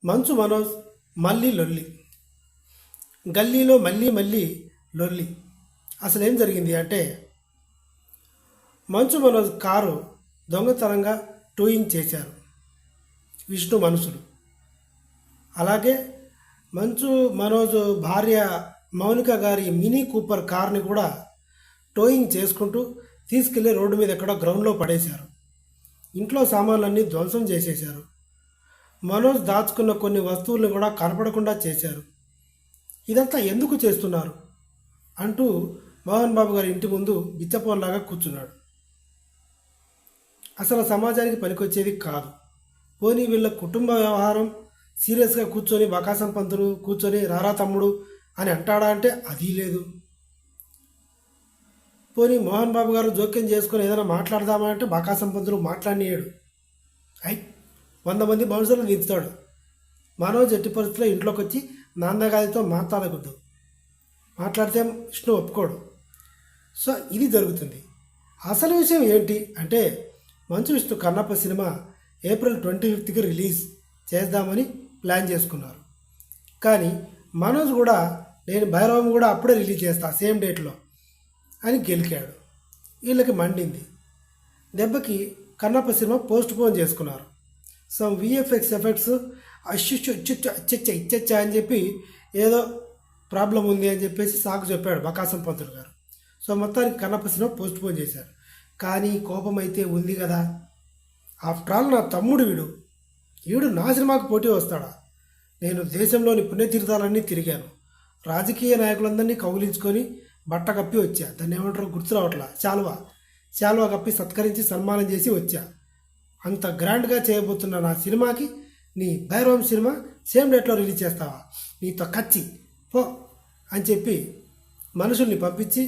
మంచు మనోజ్ మళ్ళీ లొల్లి. గల్లీలో మళ్ళీ మళ్ళీ లొల్లి. అసలు ఏం జరిగింది అంటే, మంచు మనోజ్ కారు దొంగతనంగా టూయింగ్ చేశారు విష్ణు మనుషులు. అలాగే మంచు మనోజ్ భార్య మౌనిక గారి మినీ కూపర్ కార్ని కూడా టోయింగ్ చేసుకుంటూ తీసుకెళ్లి రోడ్డు మీద ఎక్కడో గ్రౌండ్లో పడేశారు. ఇంట్లో సామాన్లన్నీ ధ్వంసం చేసేశారు. మనోజ్ దాచుకున్న కొన్ని వస్తువులను కూడా కనపడకుండా చేశారు. ఇదంతా ఎందుకు చేస్తున్నారు అంటూ మోహన్ బాబు గారి ఇంటి ముందు బిచ్చపోన్లాగా కూర్చున్నాడు. అసలు సమాజానికి పనికొచ్చేది కాదు. పోనీ వీళ్ళ కుటుంబ వ్యవహారం సీరియస్గా కూర్చొని బకాసం పంతులు కూర్చొని రారా తమ్ముడు అని అంటాడా అంటే అది లేదు. పోనీ మోహన్ బాబు గారు జోక్యం చేసుకొని ఏదైనా మాట్లాడదామా అంటే బకాసం పంతులు మాట్లాడినాడు. 100 మంది బౌన్సర్లు దించుతాడు. మనోజ్ ఎట్టి పరిస్థితుల్లో ఇంట్లోకి వచ్చి నాన్నగారితో మాట్లాడకూడదు. మాట్లాడితే విష్ణు ఒప్పుకోడు. సో ఇది జరుగుతుంది. అసలు విషయం ఏంటి అంటే, మంచు విష్ణు కన్నప్ప సినిమా ఏప్రిల్ 25కి రిలీజ్ చేద్దామని ప్లాన్ చేసుకున్నారు. కానీ మనోజ్ కూడా నేను భైరవం కూడా అప్పుడే రిలీజ్ చేస్తా సేమ్ డేట్లో అని గెలికాడు. వీళ్ళకి మండింది. దెబ్బకి కన్నప్ప సినిమా పోస్ట్ పోన్ చేసుకున్నారు. సమ్ విఎఫ్ఎక్స్ ఎఫెక్ట్స్ ఇచ్చచ్చ అని చెప్పి ఏదో ప్రాబ్లం ఉంది అని చెప్పేసి సాకు చెప్పాడు బకాసం పంతులు గారు. సో మొత్తానికి కన్నప్ప సినిమా పోస్ట్ పోన్ చేశారు. కానీ కోపం అయితే ఉంది కదా. ఆఫ్టర్ ఆల్ నా తమ్ముడు వీడు నా సినిమాకు పోటీ వస్తాడా? నేను దేశంలోని పుణ్యతీర్థాలన్నీ తిరిగాను. రాజకీయ నాయకులందరినీ కౌగిలించుకొని బట్ట కప్పి వచ్చా. దాన్ని ఏమంటారో గుర్తు రావట్లా. శాలువా కప్పి సత్కరించి సన్మానం చేసి వచ్చా. అంత గ్రాండ్గా చేయబోతున్న నా సినిమాకి నీ భైరవం సినిమా సేమ్ డేట్లో రిలీజ్ చేస్తావా? నీతో కచ్చి పో అని చెప్పి మనుషుల్ని పంపించి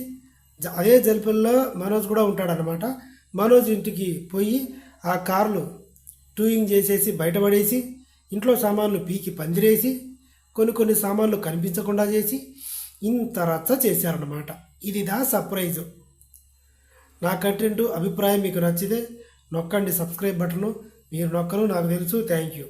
అదే జల్పల్లో మనోజ్ కూడా ఉంటాడనమాట. మనోజ్ ఇంటికి పోయి ఆ కార్లు టూయింగ్ చేసేసి బయటపడేసి ఇంట్లో సామాన్లు పీకి పందిరేసి కొన్ని సామాన్లు కనిపించకుండా చేసి ఇంత రచ్చ చేశారన్నమాట. ఇదిదా సర్ప్రైజు. నా కంటెంట్ అభిప్రాయం మీకు నచ్చితే నొక్కండి సబ్స్క్రైబ్ బటను. మీరు నొక్కరు నాకు తెలుసు. Thank you.